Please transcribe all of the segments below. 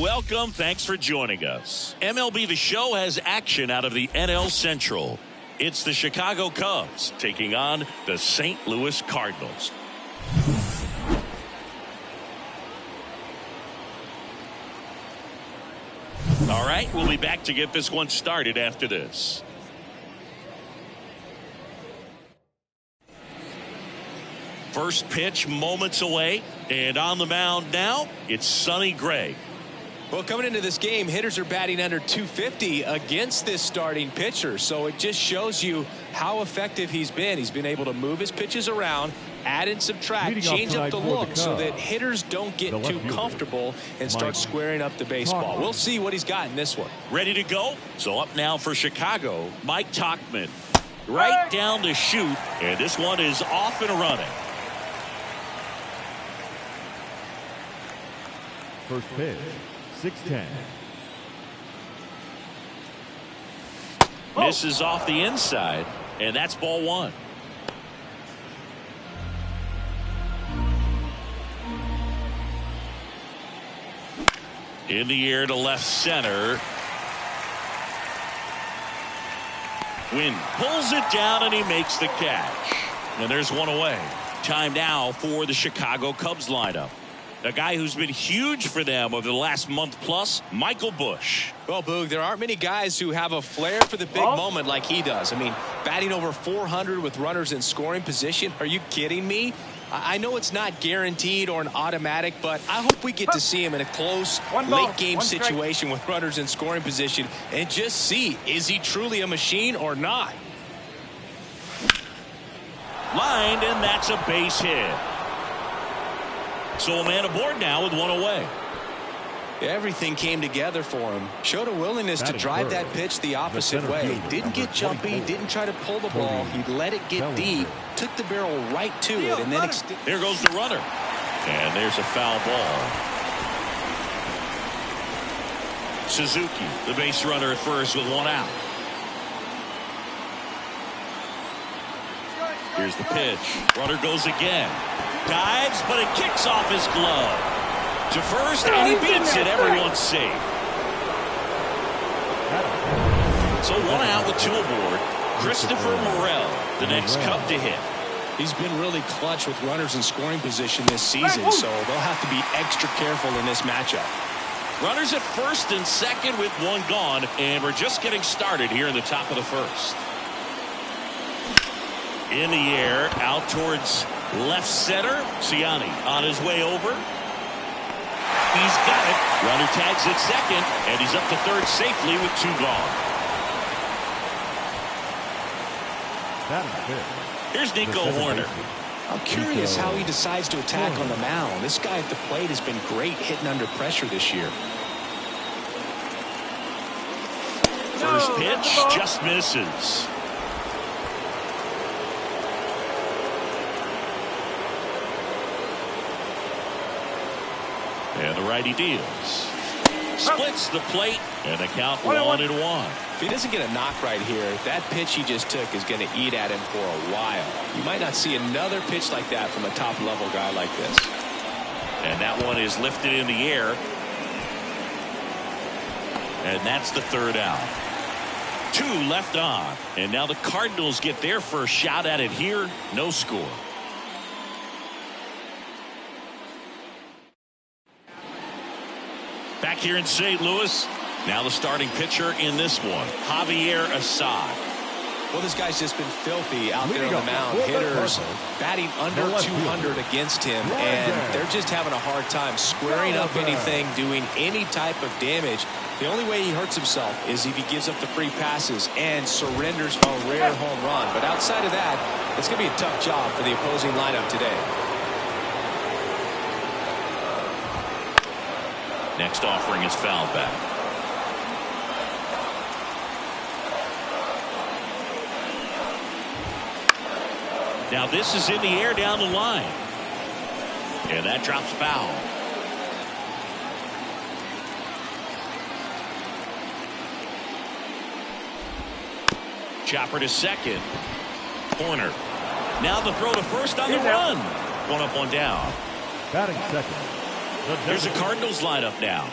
welcome. Thanks for joining us. MLB The Show has action out of the NL Central. It's the Chicago Cubs taking on the St. Louis Cardinals. All right, we'll be back to get this one started after this. First pitch moments away, and on the mound now, it's Sonny Gray. Well, coming into this game, hitters are batting under 250 against this starting pitcher, so it just shows you how effective he's been. He's been able to move his pitches around, add and subtract, change up the look so that hitters don't get too comfortable and start squaring up the baseball. We'll see what he's got in this one. Ready to go? So up now for Chicago, Mike Tauchman. Right down the chute, and this one is off and running. First pitch, 6-10. Misses off the inside, and that's ball one. In the air to left center. Wynn pulls it down, and he makes the catch. And there's one away. Time now for the Chicago Cubs lineup. A guy who's been huge for them over the last month plus, Michael Busch. Well, Boog, there aren't many guys who have a flair for the big moment like he does. I mean, batting over 400 with runners in scoring position. Are you kidding me? I know it's not guaranteed or an automatic, but I hope we get to see him in a close late game situation with runners in scoring position and just see, is he truly a machine or not? Lined, and that's a base hit. So a man aboard now with one away. Everything came together for him. Showed a willingness to drive that pitch the opposite way. Didn't get jumpy, didn't try to pull the ball. He let it get deep, took the barrel right to it, and then there goes the runner. And there's a foul ball. Suzuki, the base runner at first with one out. Here's the pitch. Runner goes again. Dives, but it kicks off his glove. To first, and he beats it. Everyone's safe. So one out with two aboard. Christopher Morel, the next Cub to hit. He's been really clutch with runners in scoring position this season, so they'll have to be extra careful in this matchup. Runners at first and second with one gone, and we're just getting started here in the top of the first. In the air, out towards left center. Ciani on his way over. He's got it. Runner tags at second, and he's up to third safely with two gone. Here's Nico Horner. I'm curious how he decides to attack on the mound. This guy at the plate has been great hitting under pressure this year. First pitch just misses. And the righty deals. Splits the plate, and the count 1-1. If he doesn't get a knock right here, that pitch he just took is going to eat at him for a while. You might not see another pitch like that from a top-level guy like this. And that one is lifted in the air. And that's the third out. Two left on. And now the Cardinals get their first shot at it here. No score. Back here in St. Louis, now the starting pitcher in this one, Javier Assad. Well, this guy's just been filthy out there on the mound. Hitters batting under 200 against him, and they're just having a hard time squaring up anything, doing any type of damage. The only way he hurts himself is if he gives up the free passes and surrenders a rare home run. But outside of that, it's going to be a tough job for the opposing lineup today. Next offering is fouled back. Now this is in the air down the line. And that drops foul. Chopper to second. Corner. Now the throw to first on the run. One up, one down. Batting second. Here's a Cardinals lineup now.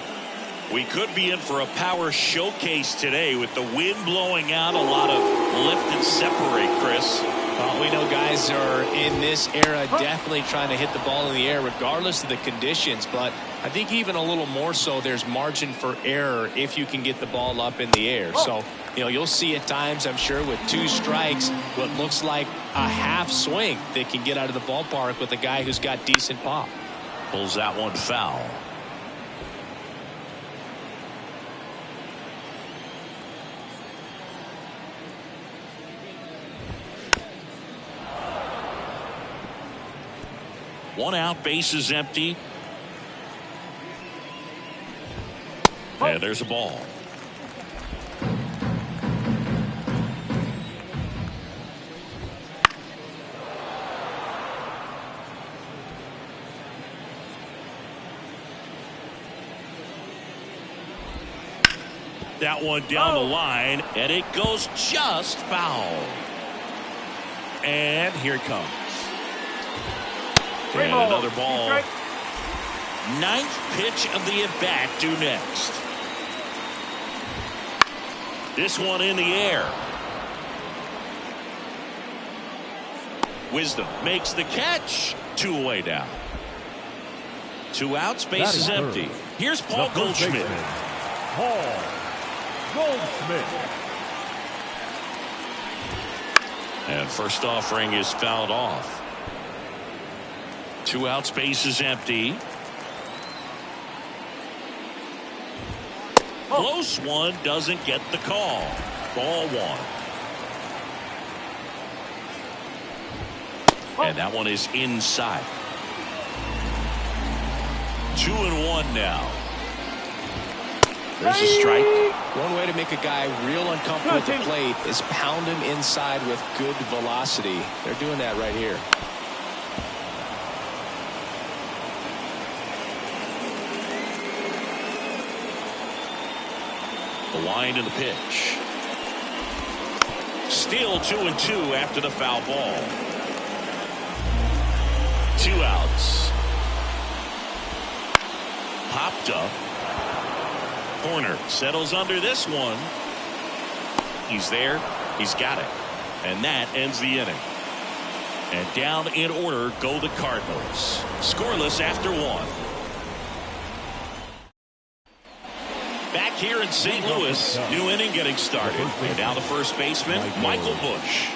We could be in for a power showcase today with the wind blowing out, a lot of lift and separate, Chris. Well, we know guys are in this era definitely trying to hit the ball in the air regardless of the conditions, but I think even a little more so there's margin for error if you can get the ball up in the air. So, you'll see at times, I'm sure, with 2 strikes, what looks like a half swing that can get out of the ballpark with a guy who's got decent pop. Pulls that one foul. One out, base is empty. And there's a ball. That one down the line, and it goes just foul. And here it comes. And another ball. 9th pitch of the at-bat due next. This one in the air. Wisdom makes the catch. 2 away now. 2 outs, base is empty. Here's Paul Goldschmidt. Paul Goldschmidt. And first offering is fouled off. 2 outs, base is empty. Close one, doesn't get the call. Ball 1. And that one is inside. 2-1 now. There's a strike. One way to make a guy real uncomfortable at the plate is pound him inside with good velocity. They're doing that right here. The wind and the pitch. Still 2-2 after the foul ball. 2 outs. Popped up. Corner settles under this one. He's there. He's got it. And that ends the inning. And down in order go the Cardinals. Scoreless after 1. Back here in St. Louis, new inning getting started. And now the first baseman, Michael Busch.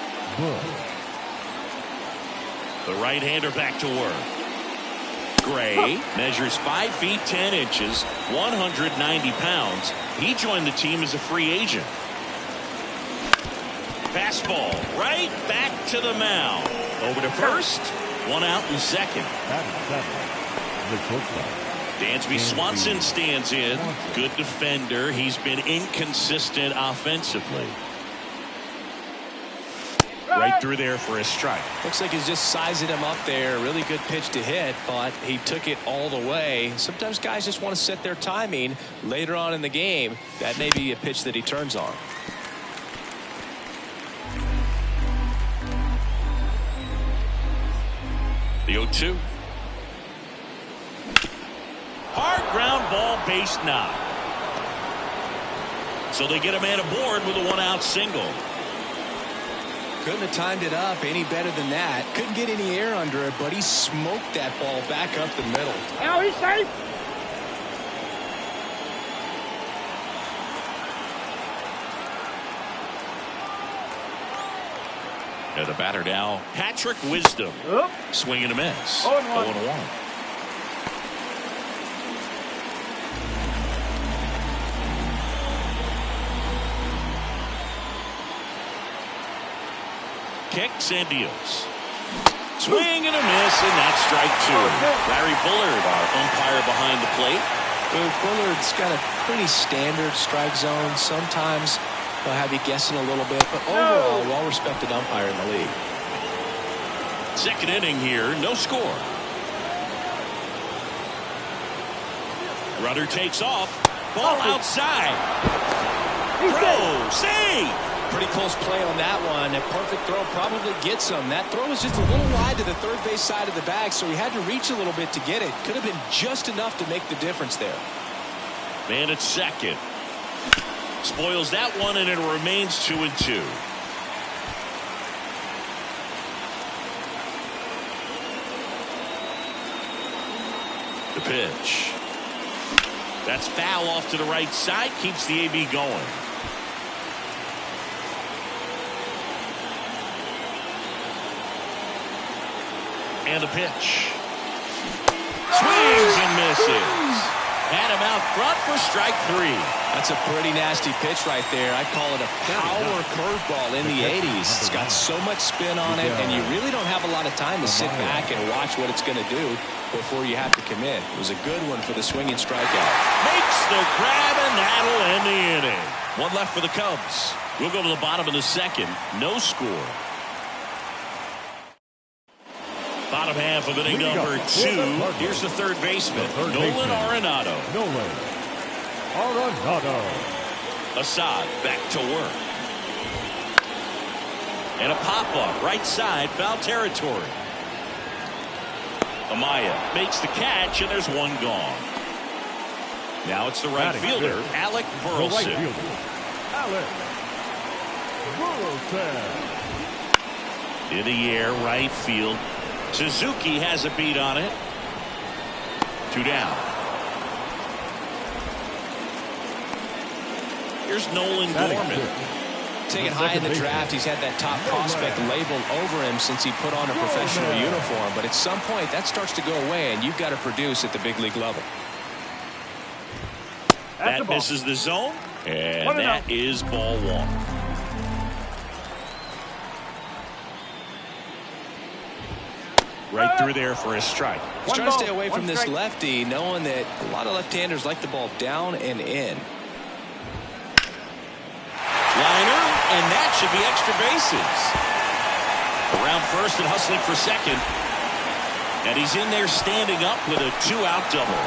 The right-hander back to work. Gray measures 5 feet 10 inches, 190 pounds. He joined the team as a free agent. Fastball right back to the mound. Over to first. 1 out in second. Dansby Swanson stands in. Good defender. He's been inconsistent offensively. Right through there for a strike. Looks like he's just sizing him up there. Really good pitch to hit, but he took it all the way. Sometimes guys just want to set their timing later on in the game. That may be a pitch that he turns on. The 0-2. Hard ground ball, base knock. So they get a man aboard with a 1-out single. Couldn't have timed it up any better than that. Couldn't get any air under it, but he smoked that ball back up the middle. Now he's safe. And the batter now, Patrick Wisdom. Swing and a miss. 0-1. Kicks and deals. Swing and a miss, and that's strike 2. Larry Bullard, our umpire behind the plate. Bullard's got a pretty standard strike zone. Sometimes he'll have you guessing a little bit, but overall, well-respected umpire in the league. Second inning here, no score. Runner takes off. Ball outside. Throw, save. Pretty close play on that one. A perfect throw probably gets him. That throw was just a little wide to the third base side of the bag, so he had to reach a little bit to get it. Could have been just enough to make the difference there. Man at second. Spoils that one, and it remains 2-2. The pitch. That's foul off to the right side. Keeps the AB going. And the pitch. Swings and misses. Had him out front for strike 3. That's a pretty nasty pitch right there. I'd call it a power curveball in the 80s. It's got so much spin on it, and you really don't have a lot of time to sit back and watch what it's going to do before you have to commit. It was a good one for the swinging strikeout. Makes the grab, and that'll end the inning. One left for the Cubs. We'll go to the bottom of the second. No score. Bottom half of inning number 2. Here's the third baseman, Nolan Arenado. Assad back to work. And a pop-up right side, foul territory. Amaya makes the catch, and there's one gone. Now it's the right fielder, Alec Burleson. In the air, right field. Suzuki has a beat on it. 2 down. Here's Nolan Gorman. Taken high in the draft, he's had that top prospect labeled over him since he put on a professional uniform. But at some point, that starts to go away, and you've got to produce at the big league level. That misses the zone, and that is ball 1. Right through there for a strike. He's trying to stay away from this lefty, knowing that a lot of left-handers like the ball down and in. Liner, and that should be extra bases. Around first and hustling for second. And he's in there standing up with a 2-out double.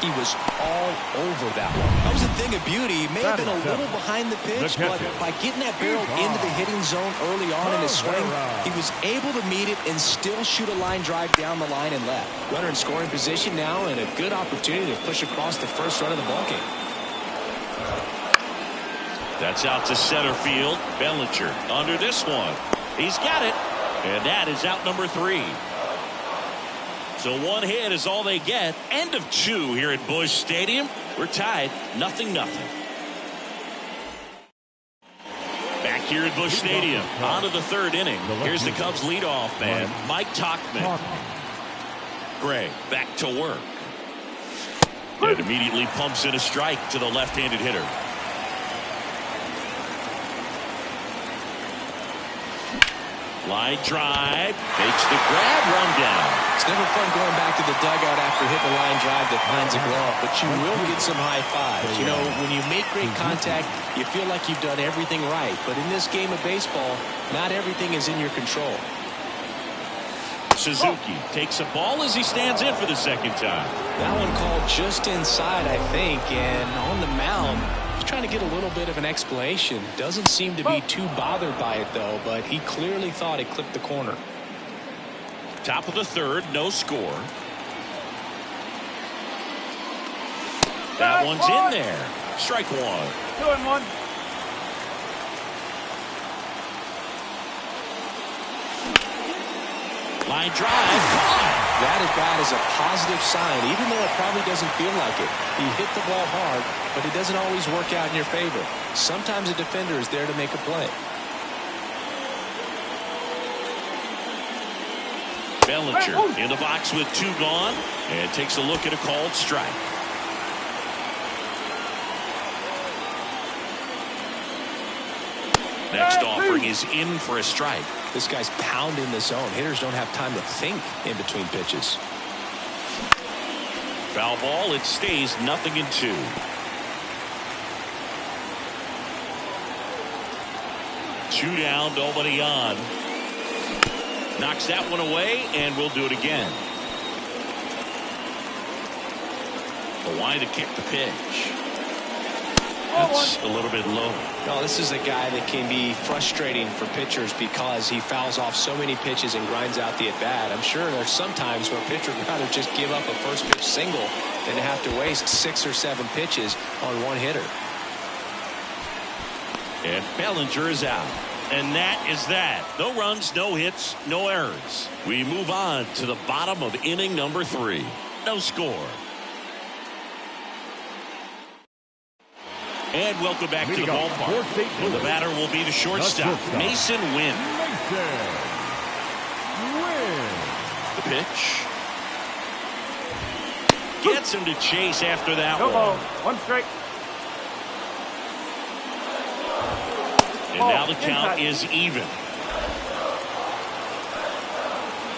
He was all over that one. That was a thing of beauty. He may have been a little behind the pitch, but by getting that barrel into the hitting zone early on in his swing, he was able to meet it and still shoot a line drive down the line and left. Runner in scoring position now, and a good opportunity to push across the first run of the ballgame. That's out to center field. Bellinger under this one. He's got it. And that is out number 3. So 1 hit is all they get. End of 2 here at Busch Stadium. We're tied 0-0. Back here at Busch Stadium. On to the 3rd inning. Here's the Cubs leadoff man, Mike Tauchman. Gray back to work. And immediately pumps in a strike to the left-handed hitter. Line drive, makes the grab, run down. It's never fun going back to the dugout after hitting a line drive that finds a glove, but you will get some high fives. You know, when you make great contact, you feel like you've done everything right. But in this game of baseball, not everything is in your control. Suzuki takes a ball as he stands in for the second time. That one called just inside, I think, and on the mound, he's trying to get a little bit of an explanation. Doesn't seem to be too bothered by it, though, but he clearly thought it clipped the corner. Top of the 3rd, no score. That one's in there. Strike 1. 2-1. Line drive. That at bat is a positive sign, even though it probably doesn't feel like it. He hit the ball hard, but it doesn't always work out in your favor. Sometimes a defender is there to make a play. Bellinger in the box with 2 gone, and takes a look at a called strike. Next offering is in for a strike. This guy's pounding the zone. Hitters don't have time to think in between pitches. Foul ball. It stays 0-2. Two down, nobody on. Knocks that one away, and we'll do it again. The line to kick the pitch. That's a little bit low. No, this is a guy that can be frustrating for pitchers because he fouls off so many pitches and grinds out the at-bat. I'm sure there's some times where pitchers would rather just give up a first pitch single than to have to waste 6 or 7 pitches on one hitter. And Bellinger is out. And that is that. No runs, no hits, no errors. We move on to the bottom of inning number 3. No score. And welcome back to the ballpark. And the batter will be the shortstop, Mason Wynn. The pitch. Gets him to chase after that No one. ball. 1 strike. And now the count is even.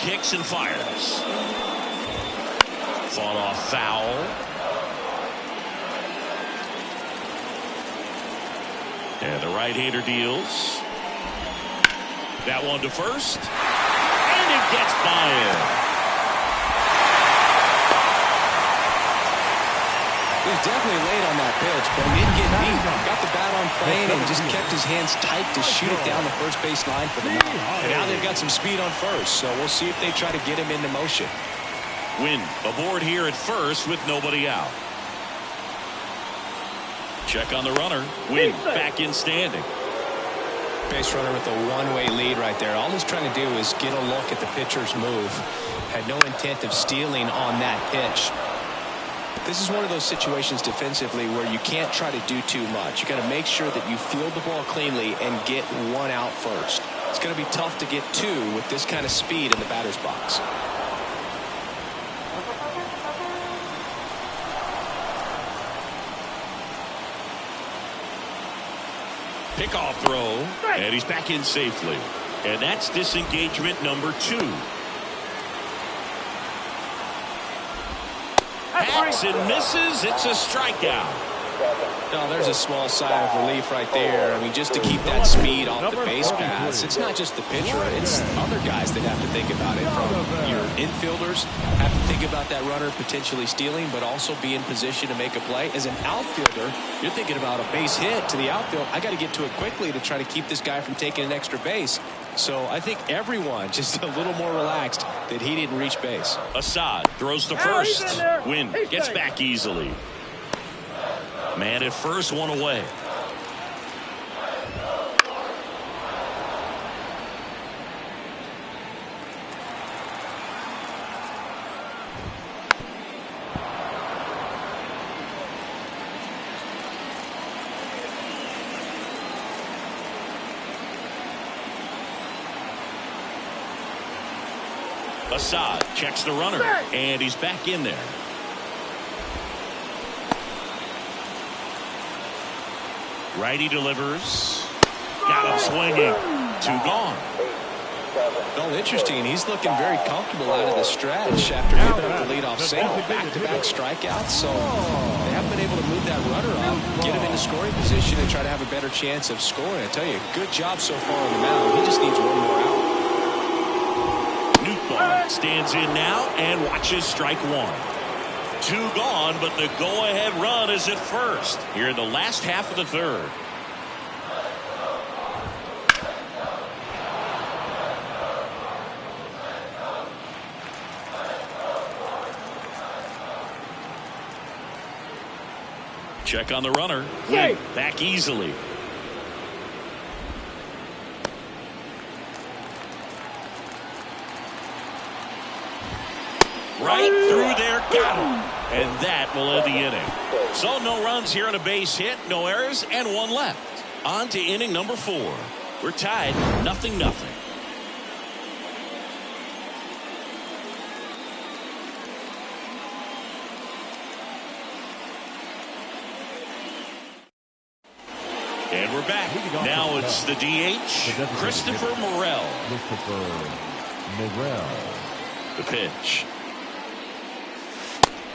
Kicks and fires. Fought off foul. And the right-hander deals. That one to first. And it gets by him. He was definitely late on that pitch, but he didn't get beat. Got the bat on plane and just kept his hands tight to shoot it down the first base line for the knock. And now they've got some speed on first, so we'll see if they try to get him into motion. Wynn aboard here at first with nobody out. Check on the runner. Wynn back in standing. Base runner with a one-way lead right there. All he's trying to do is get a look at the pitcher's move. Had no intent of stealing on that pitch. This is one of those situations defensively where you can't try to do too much. You got to make sure that you field the ball cleanly and get one out first. It's going to be tough to get 2 with this kind of speed in the batter's box. Pickoff throw, and he's back in safely. And that's disengagement number 2. Hacks and misses. It's a strikeout. No, there's a small sigh of relief right there. I mean, just to keep that speed off the base paths. It's not just the pitcher. It's other guys that have to think about it. From your infielders have to think about that runner potentially stealing, but also be in position to make a play. As an outfielder, you're thinking about a base hit to the outfield. I got to get to it quickly to try to keep this guy from taking an extra base. So I think everyone just a little more relaxed that he didn't reach base. Assad throws to first. Wynn gets back easily. Man at first, one away. Assad checks the runner, and he's back in there. Righty delivers. Got him swinging. 2 gone. Well, interesting. He's looking very comfortable out of the stretch after giving up the leadoff single. Back-to-back strikeouts, so they haven't been able to move that runner up, get him into scoring position, and try to have a better chance of scoring. I tell you, good job so far on the mound. He just needs one more out. Newton stands in now and watches strike 1. 2 gone, but the go-ahead run is at first here in the last half of the 3rd. Check on the runner. Wynn back easily. Right through there, got him. And that will end the inning. So no runs here on a base hit, no errors, and 1 left. On to inning number 4. We're tied 0-0. And we're back. Now it's the DH, Christopher Morel. The pitch.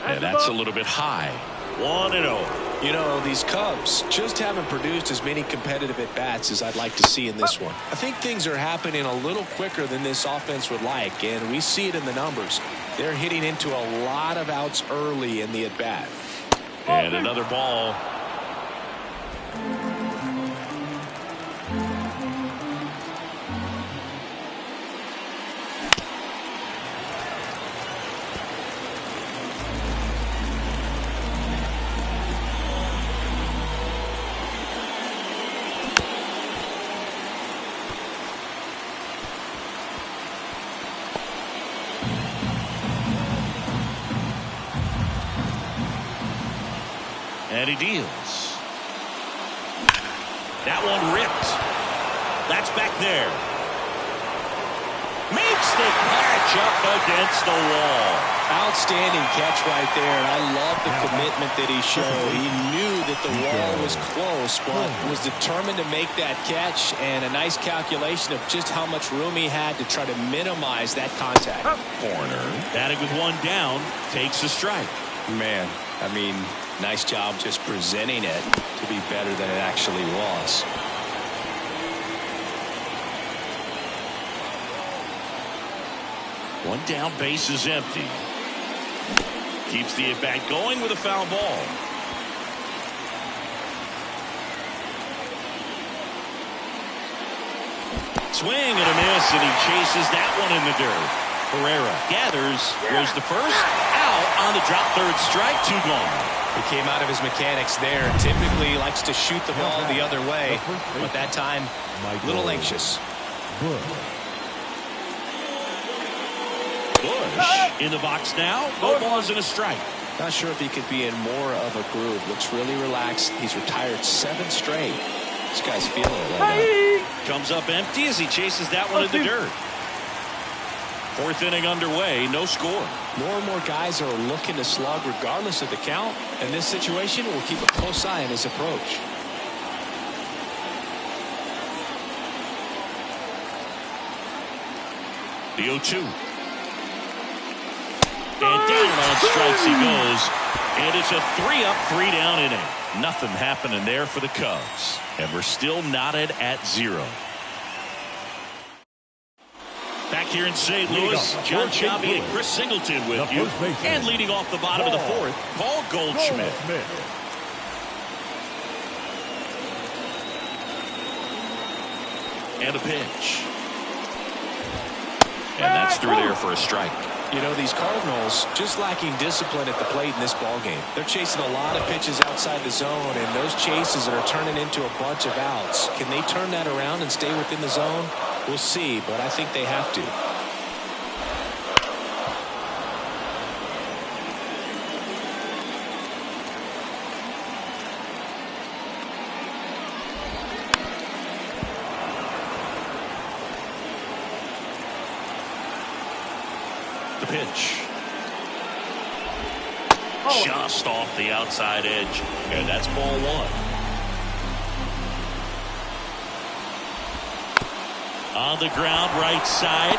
And that's a little bit high. 1-0. You know, these Cubs just haven't produced as many competitive at-bats as I'd like to see in this one. I think things are happening a little quicker than this offense would like, and we see it in the numbers. They're hitting into a lot of outs early in the at-bat. And another ball. And he deals. That one ripped. That's back there. Makes the catch up against the wall. Outstanding catch right there, and I love the commitment that he showed. He knew that the wall was close, but was determined to make that catch, and a nice calculation of just how much room he had to try to minimize that contact. Corner. Batting with one down, takes a strike. Man, I mean, nice job just presenting it to be better than it actually was. One down, base is empty. Keeps the at-bat going with a foul ball. Swing and a miss, and he chases that one in the dirt. Herrera gathers, goes to first, out on the drop, third strike, 2 gone. He came out of his mechanics there. Typically likes to shoot the ball the other way, but that time, a little anxious. Bush in the box now. No balls and a strike. Not sure if he could be in more of a groove. Looks really relaxed. He's retired 7 straight. This guy's feeling it right now. Comes up empty as he chases that one in the dirt. 4th inning underway. No score. More and more guys are looking to slug regardless of the count. In this situation, we'll keep a close eye on his approach. The 0-2. And down on strikes he goes. And it's a 3-up, 3-down inning. Nothing happening there for the Cubs. And we're still knotted at 0. Back here in St. Louis, John Chavi and Chris Singleton with you. And leading off the bottom of the 4th, Paul Goldschmidt. And a pitch. And that's through there for a strike. You know, these Cardinals just lacking discipline at the plate in this ballgame. They're chasing a lot of pitches outside the zone, and those chases are turning into a bunch of outs. Can they turn that around and stay within the zone? We'll see, but I think they have to. Pitch. Just off the outside edge, and that's ball 1. On the ground, right side.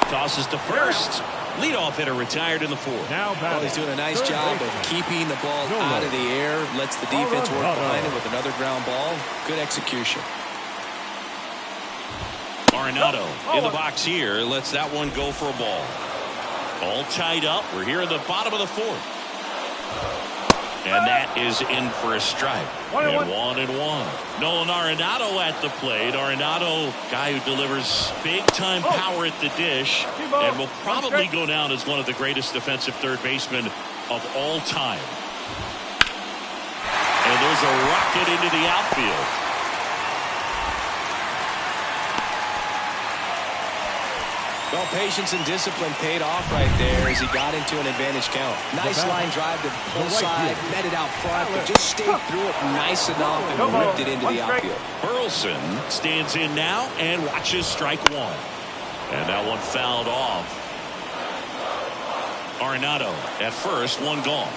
Tosses to first. Leadoff hitter retired in the 4th. Well, he's doing a nice job of keeping the ball out of the air. Lets the defense work behind it with another ground ball. Good execution. Arenado in the box here, lets that one go for a ball. All tied up. We're here in the bottom of the 4th. And that is in for a strike. And 1-1. Nolan Arenado at the plate. Arenado, guy who delivers big-time power at the dish and will probably go down as one of the greatest defensive third basemen of all time. And there's a rocket into the outfield. Well, patience and discipline paid off right there as he got into an advantage count. Nice line drive to pull side, met it out front, but just stayed through it nice enough and ripped it into the outfield. Burleson stands in now and watches strike 1. And that one fouled off. Arenado at first, 1 gone.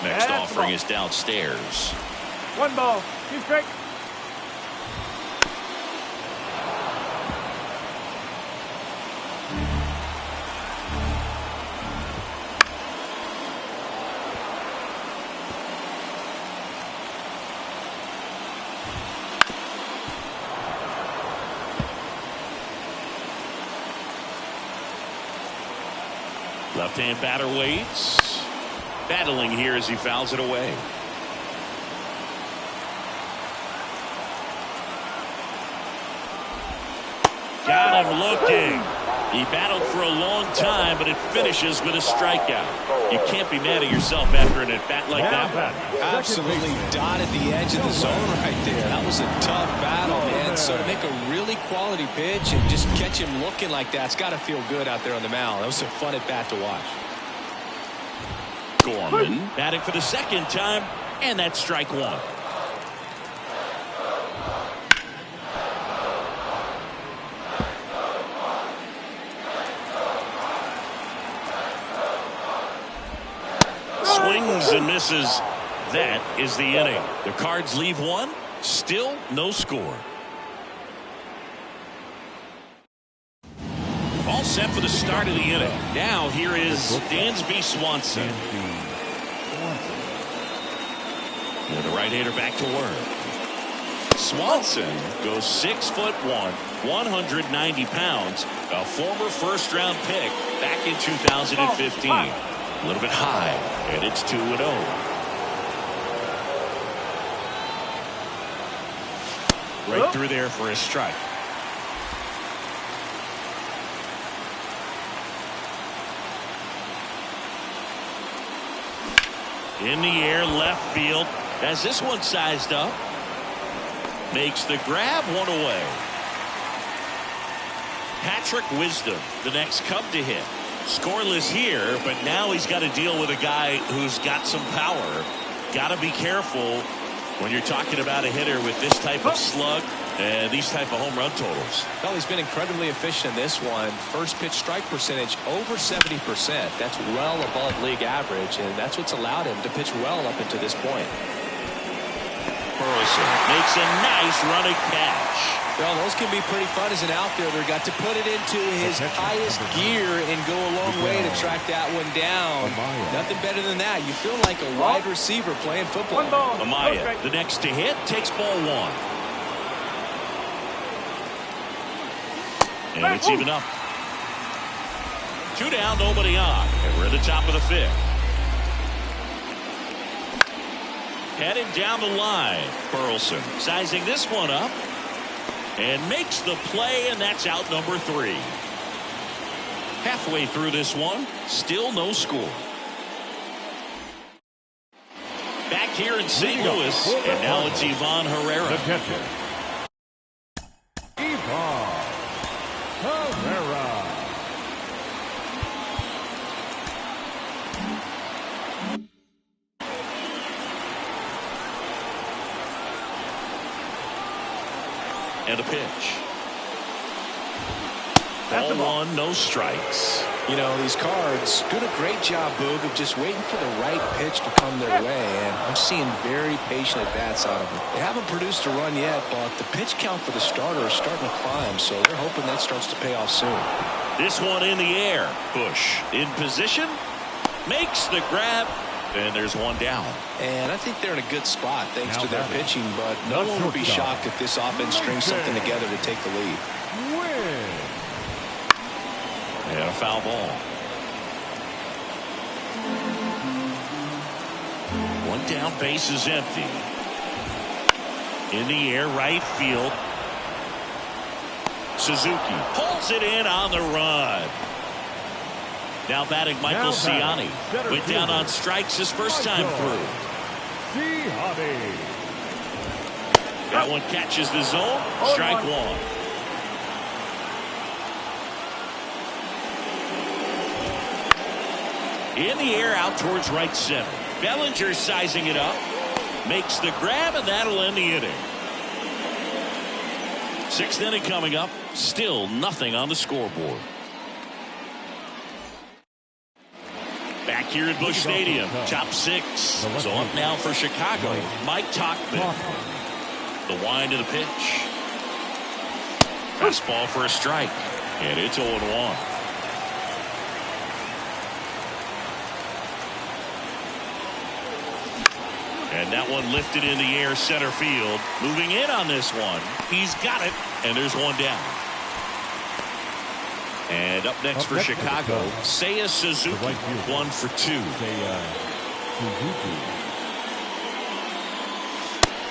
Next offering is downstairs. 1 ball, 2 strikes. Left-hand batter waits. Battling here as he fouls it away. Got him looking. He battled for a long time, but it finishes with a strikeout. You can't be mad at yourself after an at-bat like that. Absolutely dotted the edge of the zone right there. That was a tough battle, man. So to make a really quality pitch and just catch him looking like that, it's got to feel good out there on the mound. That was a fun at bat to watch. Gorman batting for the second time, and that's strike one. Swings and misses. That is the inning. The Cards leave one. Still no score. All set for the start of the inning. Now here is Dansby Swanson. And the right-hander back to work. Swanson goes 6'1", 190 pounds. A former first-round pick back in 2015. A little bit high, and it's 2-0. Right through there for a strike. In the air, left field. Has this one sized up. Makes the grab, one away. Patrick Wisdom, the next Cub to hit. Scoreless here, but now he's got to deal with a guy who's got some power. Got to be careful when you're talking about a hitter with this type of slug and these type of home run totals. Well, he's been incredibly efficient in this one. First pitch strike percentage over 70%. That's well above league average, and that's what's allowed him to pitch well up until this point. Burleson makes a nice running catch. Well, those can be pretty fun as an outfielder. Got to put it into his highest gear and go a long way to track that one down. Nothing better than that. You feel like a wide receiver playing football. Amaya, the next to hit, takes ball one. And it's even up. 2 down, nobody on. And we're at the top of the fifth. Heading down the line, Burleson sizing this one up. And makes the play, and that's out number 3. Halfway through this one, still no score. Back here in St. Louis, and now it's Ivan Herrera. The catcher, Ivan Herrera. And a pitch. Ball one, no strikes. You know, these Cards doing a great job, Boog, of just waiting for the right pitch to come their way, and I'm seeing very patient at-bats out of them. They haven't produced a run yet, but the pitch count for the starter is starting to climb, so they're hoping that starts to pay off soon. This one in the air. Bush in position, makes the grab, and there's one down. And I think they're in a good spot thanks to their pitching, but no one would be shocked if this offense strings something together to take the lead. And a foul ball. One down, base is empty. In the air, right field. Suzuki pulls it in on the run. Now batting Michael Ciani. Went down on strikes his first time through. That one catches the zone. Strike one. In the air, out towards right center. Bellinger sizing it up. Makes the grab, and that'll end the inning. 6th inning coming up. Still nothing on the scoreboard. Back here at Busch Stadium, top 6. So up now for Chicago, Mike Tauchman. The wind of the pitch. Fastball for a strike. And it's 0-1. And that one lifted in the air, center field. Moving in on this one. He's got it, and there's one down. And up next for Chicago, Seiya Suzuki, 1 for 2.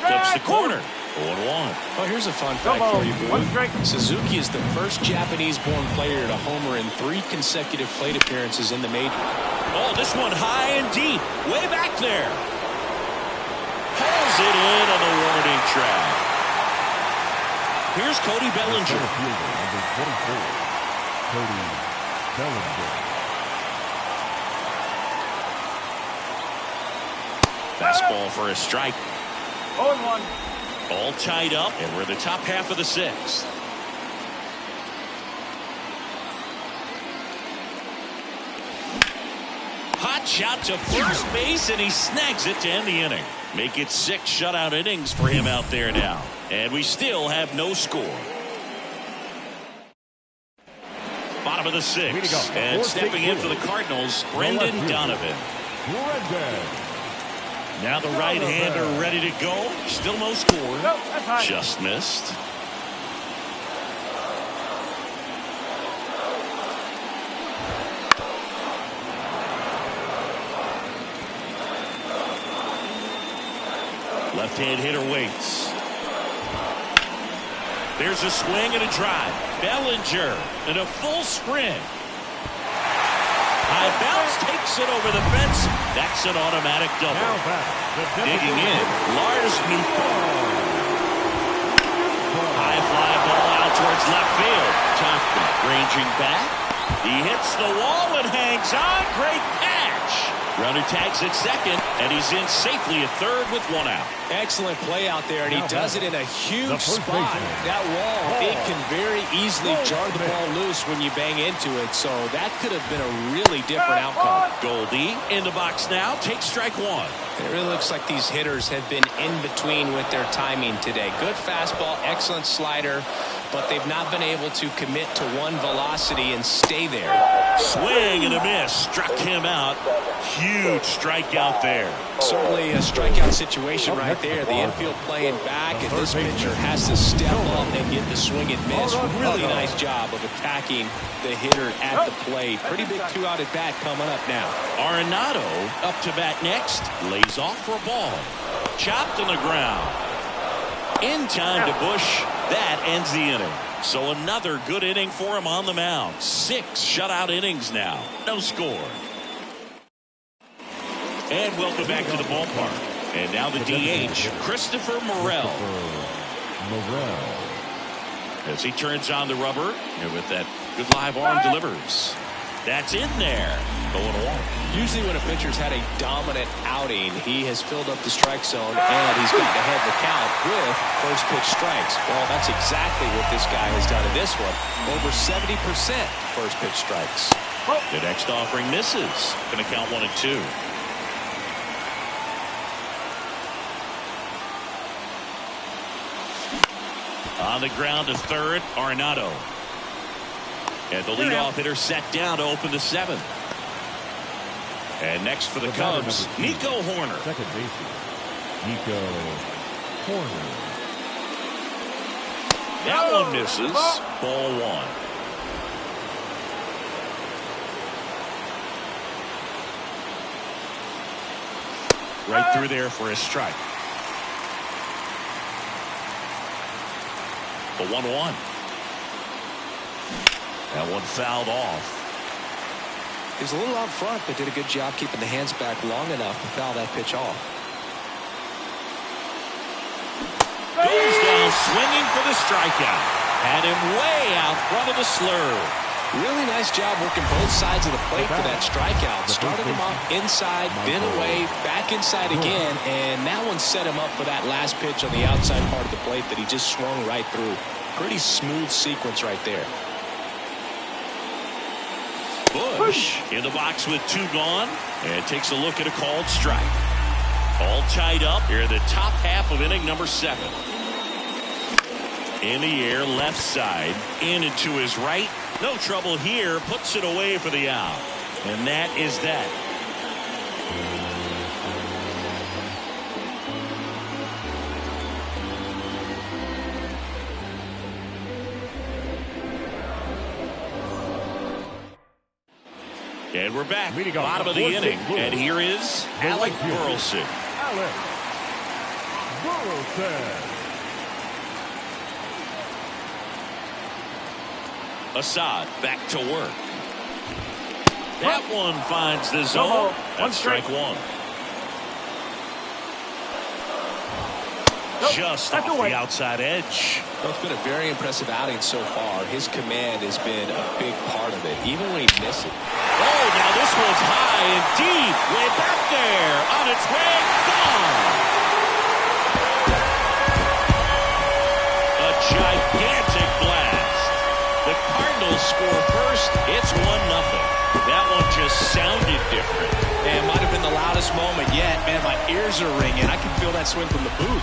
Cuts the corner, 0-1. Well, here's a fun fact for you, Boog. Suzuki is the first Japanese-born player to homer in 3 consecutive plate appearances in the majors. Oh, this one high and deep, way back there. Pulls it in on the warning track. Here's Cody Bellinger. Number 24, Cody Bellinger. Fastball for a strike. 0-1. All tied up, and we're in the top half of the sixth. Hot shot to first base, and he snags it to end the inning. Make it 6 shutout innings for him out there now. And we still have no score. Bottom of the sixth. And stepping in for the Cardinals, Brendan Donovan. Now the right-hander ready to go. Still no score. Just missed. Left-hand hitter waits. There's a swing and a drive. Bellinger in a full sprint. High bounce takes it over the fence. That's an automatic double. Digging in, Lars Newport. High fly ball out towards left field. Toppin ranging back. He hits the wall and hangs on. Great catch. Runner tags at second, and he's in safely at third with 1 out. Excellent play out there, and he does it in a huge spot. That wall, it can very easily jar the ball loose when you bang into it, so that could have been a really different outcome. Goldie in the box now, takes strike 1. It really looks like these hitters have been in between with their timing today. Good fastball, excellent slider, but they've not been able to commit to one velocity and stay there. Swing and a miss, struck him out. Huge strikeout there. Certainly a strikeout situation right there. The infield playing back, and this pitcher has to step up and get the swing and miss. Really nice job of attacking the hitter at the plate. Pretty big 2-out at bat coming up now. Arenado up to bat next. Lays off for a ball. Chopped on the ground. In time to Bush. That ends the inning. So another good inning for him on the mound. 6 shutout innings now. No score. And welcome back to the ballpark. And now the DH, Christopher Morel. As he turns on the rubber, and with that good live arm delivers. That's in there. 0-1. Usually when a pitcher's had a dominant outing, he has filled up the strike zone and he's gotten ahead of the count with first pitch strikes. Well, that's exactly what this guy has done in this one. Over 70% first pitch strikes. The next offering misses. Going to count 1-2. On the ground to third, Arenado. And the leadoff hitter set down to open the 7th. And next for the Cubs, Nico Horner. Second baseman, Nico Horner. That one misses. Ball 1. Right through there for a strike. The 1-1. That one fouled off. He was a little out front, but did a good job keeping the hands back long enough to foul that pitch off. Goes down swinging for the strikeout. Had him way out front of the slurve. Really nice job working both sides of the plate for that strikeout. Started him off inside, then away, back inside again, and that one set him up for that last pitch on the outside part of the plate that he just swung right through. Pretty smooth sequence right there. Bush in the box with 2 gone, and takes a look at a called strike. All tied up here in the top half of inning number 7. In the air, left side, in and to his right. No trouble here, puts it away for the out. And that is that. And we're back, bottom of the inning. And here is Alec Burleson. Alec Burleson. Assad back to work. That one finds the zone. That's strike 1. just off the outside edge. Well, it's been a very impressive outing so far. His command has been a big part of it, even when he misses it. Oh, now this one's high and deep. Way back there. On its way. Gone. A gigantic blast. The Cardinals score first. It's 1-0. That one just sounded different. Man, might have been the loudest moment yet. Man, my ears are ringing. I can feel that swing from the booth.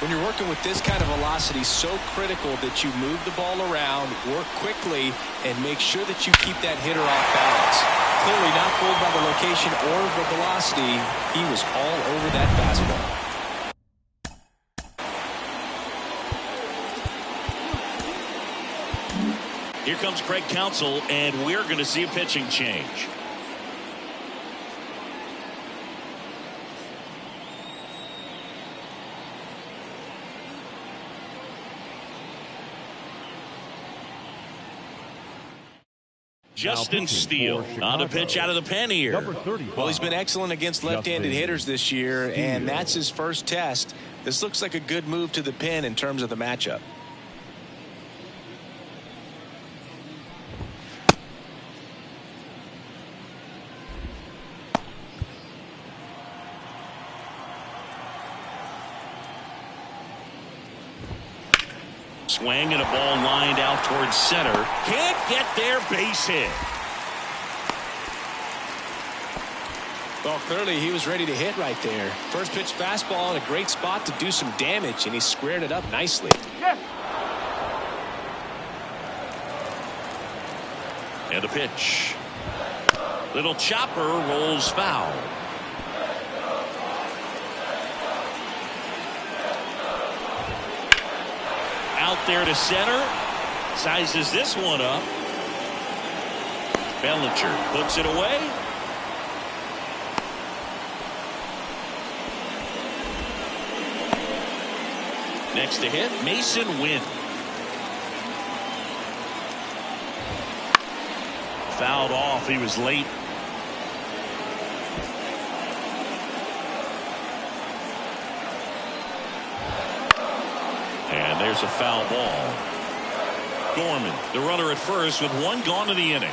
When you're working with this kind of velocity, so critical that you move the ball around, work quickly, and make sure that you keep that hitter off balance. Clearly not fooled by the location or the velocity. He was all over that fastball. Here comes Craig Counsell, and we're going to see a pitching change. Justin Steele on a pitch out of the pen here. Well, he's been excellent against left-handed hitters this year, and that's his first test. This looks like a good move to the pen in terms of the matchup. Swing and a ball lined out towards center. Can't get there, base hit. Well, clearly he was ready to hit right there. First pitch fastball in a great spot to do some damage, and he squared it up nicely. Yes. And a pitch. Little chopper rolls foul. Out there to center. Sizes this one up. Bellinger puts it away. Next to hit, Mason Wynn. Fouled off. He was late. And there's a foul ball. Gorman, the runner at first, with one gone in the inning.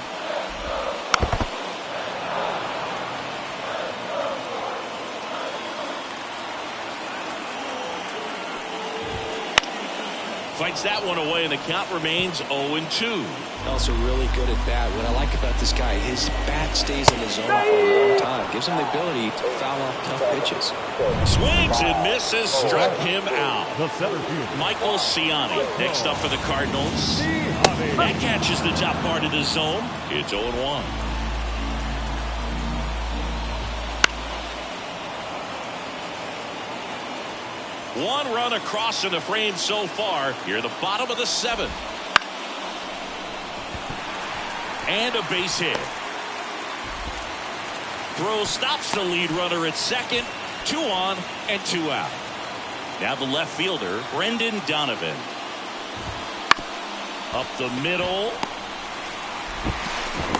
Fights that one away, and the count remains 0-2. Also really good at bat. What I like about this guy, his bat stays in the zone for a long time. Gives him the ability to foul off tough pitches. Swings and misses, struck him out. Michael Ciani next up for the Cardinals. That catches the top part of the zone. It's 0-1. One run across in the frame so far. Here, the bottom of the seventh. And a base hit. Throw stops the lead runner at second. 2 on and 2 out. Now the left fielder, Brendan Donovan. Up the middle.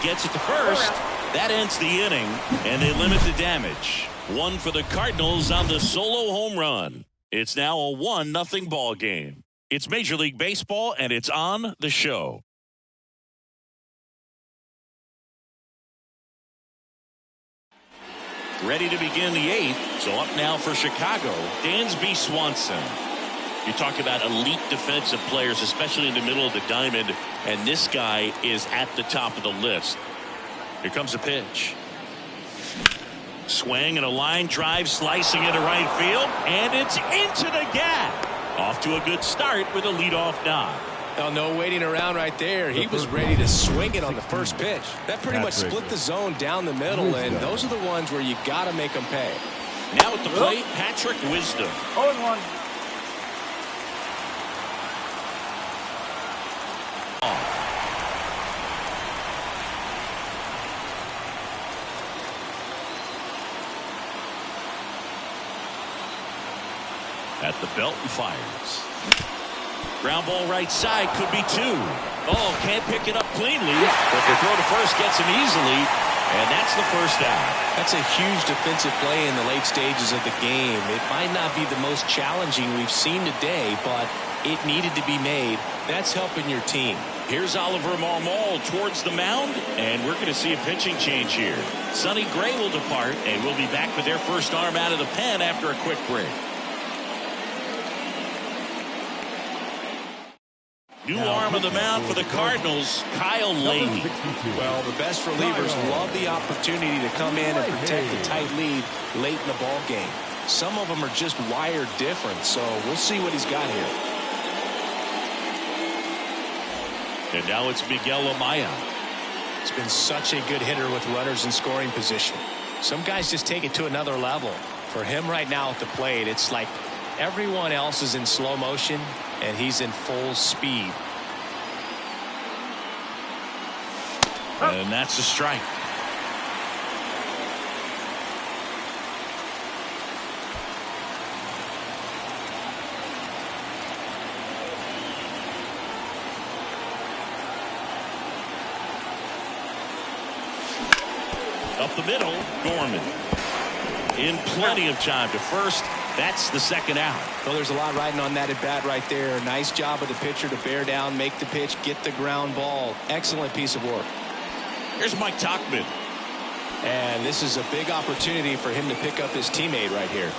Gets it to first. That ends the inning, and they limit the damage. 1 for the Cardinals on the solo home run. It's now a 1-0 ball game. It's Major League Baseball, and it's on the show. Ready to begin the 8th. So up now for Chicago, Dansby Swanson. You talk about elite defensive players, especially in the middle of the diamond, and this guy is at the top of the list. Here comes a pitch. Swing and a line drive slicing into right field, and it's into the gap. Off to a good start with a leadoff knock. Well, no waiting around right there. He was ready to swing it on the first pitch. That pretty much split the zone down the middle, and those are the ones where you got to make them pay. Now at the plate, Patrick Wisdom. 0-1. At the belt and fires. Ground ball right side, could be 2. Oh, can't pick it up cleanly, but the throw to first gets him easily. And that's the first out. That's a huge defensive play in the late stages of the game. It might not be the most challenging we've seen today, but it needed to be made. That's helping your team. Here's Oliver Marmol towards the mound, and we're going to see a pitching change here. Sonny Gray will depart, and we'll be back with their first arm out of the pen after a quick break. New arm of the mound for the Cardinals, Kyle Leahy. Well, the best relievers love the opportunity to come in and protect the tight lead late in the ball game. Some of them are just wired different, so we'll see what he's got here. And now it's Miguel Amaya. He's been such a good hitter with runners in scoring position. Some guys just take it to another level. For him right now at the plate, it's like everyone else is in slow motion and he's in full speed. And that's a strike. Up the middle, Gorman. In plenty of time to first. That's the second out. Well, there's a lot riding on that at bat right there. Nice job of the pitcher to bear down, make the pitch, get the ground ball. Excellent piece of work. Here's Mike Tauchman. And this is a big opportunity for him to pick up his teammate right here.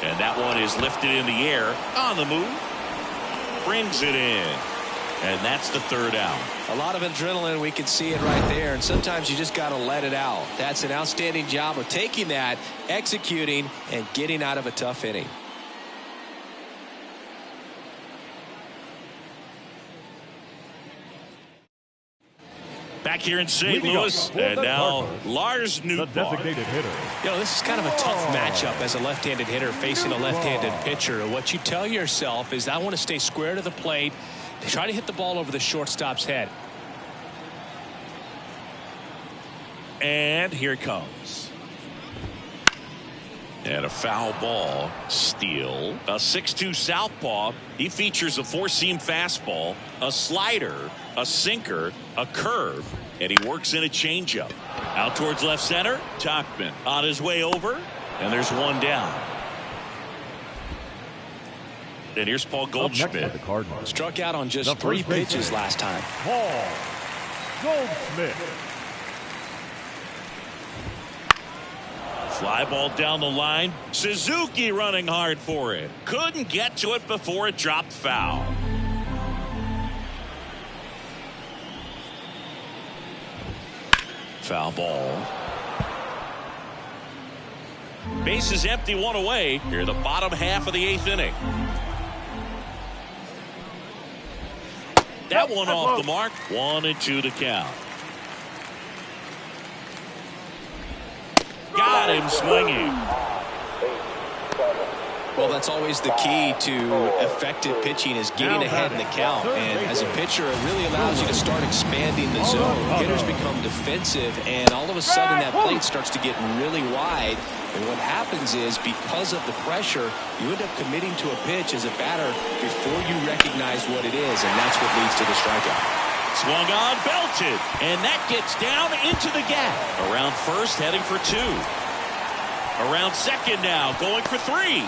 And that one is lifted in the air on the move. Brings it in. And that's the third out. A lot of adrenaline. We can see it right there. And sometimes you just got to let it out. That's an outstanding job of taking that, executing, and getting out of a tough inning. Back here in St. Louis, and now Lars Nootbaar. The designated hitter. You know, this is kind of a tough matchup as a left-handed hitter facing a left-handed pitcher. What you tell yourself is, I want to stay square to the plate, try to hit the ball over the shortstop's head. And here it comes. And a foul ball. Steal. A 6'2 southpaw. He features a four-seam fastball, a slider, a sinker, a curve, and he works in a changeup. Out towards left center. Tauchman on his way over, and there's one down. And here's Paul Goldschmidt. The Cardinals. Struck out on just 3 pitches last time. Paul Goldschmidt. Fly ball down the line. Suzuki running hard for it. Couldn't get to it before it dropped foul. Foul ball. Base is empty, one away. Here the bottom half of the 8th inning. That one off the mark. 1-2 to count. Got him swinging. Well, that's always the key to effective pitching, is getting ahead in the count. And as a pitcher, it really allows you to start expanding the zone. Hitters become defensive, and all of a sudden that plate starts to get really wide. And what happens is, because of the pressure, you end up committing to a pitch as a batter before you recognize what it is, and that's what leads to the strikeout. Swung on, belted, and that gets down into the gap. Around first, heading for 2. Around second now, going for 3.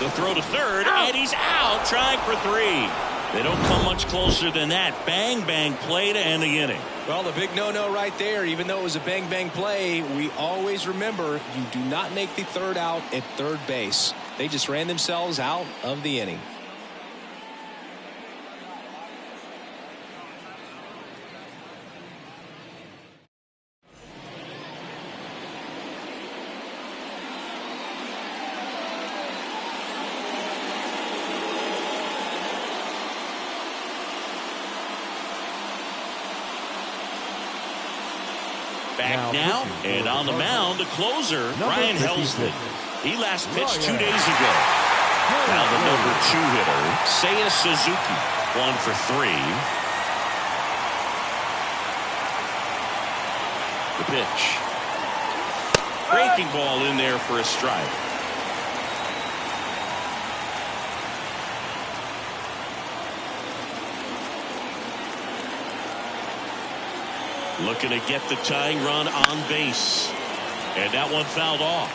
The throw to third, and he's out, trying for 3. They don't come much closer than that. Bang, bang play to end the inning. Well, the big no-no right there, even though it was a bang-bang play, we always remember, you do not make the third out at third base. They just ran themselves out of the inning. Back now, and on the mound, the closer, Ryan Helsley. He last pitched 2 days ago. Now the number 2 hitter, Seiya Suzuki, 1 for 3. The pitch. Breaking ball in there for a strike. Looking to get the tying run on base. And that one fouled off.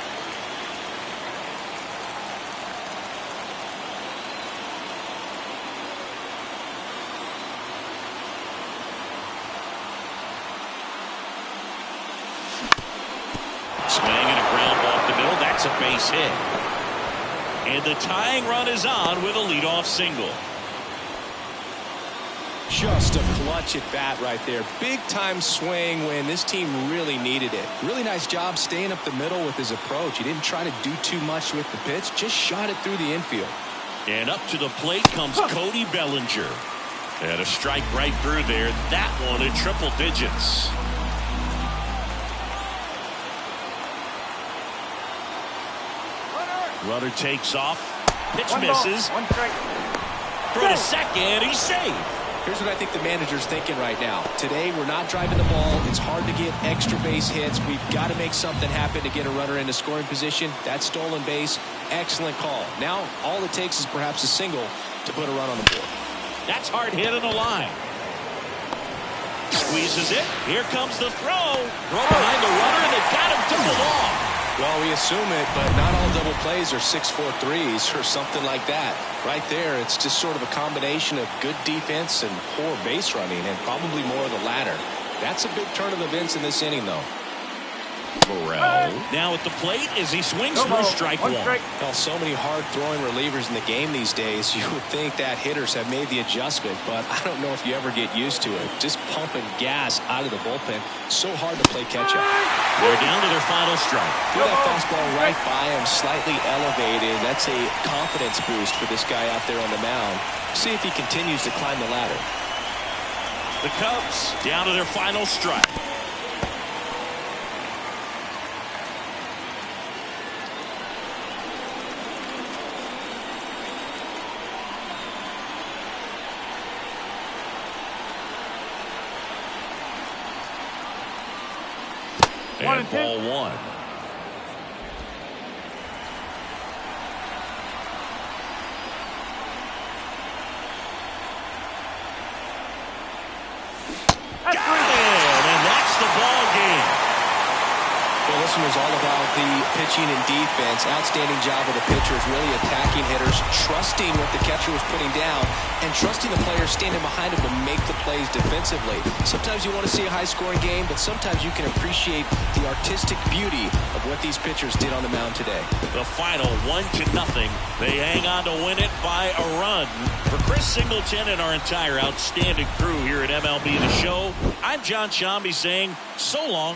Swing and a ground ball up the middle. That's a base hit. And the tying run is on with a leadoff single. Just a clutch at bat right there. Big time swing when this team really needed it. Really nice job staying up the middle with his approach. He didn't try to do too much with the pitch, just shot it through the infield. And up to the plate comes Cody Bellinger. And a strike right through there. That one in triple digits. Runner takes off. Pitch misses. One strike. For the second, he's safe. Here's what I think the manager's thinking right now. Today, we're not driving the ball. It's hard to get extra base hits. We've got to make something happen to get a runner into scoring position. That stolen base, excellent call. Now, all it takes is perhaps a single to put a run on the board. That's hard hit on the line. Squeezes it. Here comes the throw. Throw behind the runner, and they got him doubled off. Well, we assume it, but not all double plays are 6-4 threes or something like that. Right there, it's just sort of a combination of good defense and poor base running, and probably more of the latter. That's a big turn of events in this inning, though. Morel now at the plate as he swings through strike one. Well, so many hard-throwing relievers in the game these days, you would think that hitters have made the adjustment, but I don't know if you ever get used to it. Just pumping gas out of the bullpen, so hard to play catch-up. They're down to their final strike. Threw that fastball right by him, slightly elevated. That's a confidence boost for this guy out there on the mound. See if he continues to climb the ladder. The Cubs down to their final strike. And ball one. Got it! And that's the ball game. Well, this one was all about the pitching and defense. Outstanding job of the pitchers, really attacking hitters, trusting what the catcher was putting down, and trusting the players standing behind him to make the plays defensively. Sometimes you want to see a high-scoring game, but sometimes you can appreciate the artistic beauty of what these pitchers did on the mound today. The final 1-0. They hang on to win it by a run. For Chris Singleton and our entire outstanding crew here at MLB The Show, I'm John Shambi saying so long.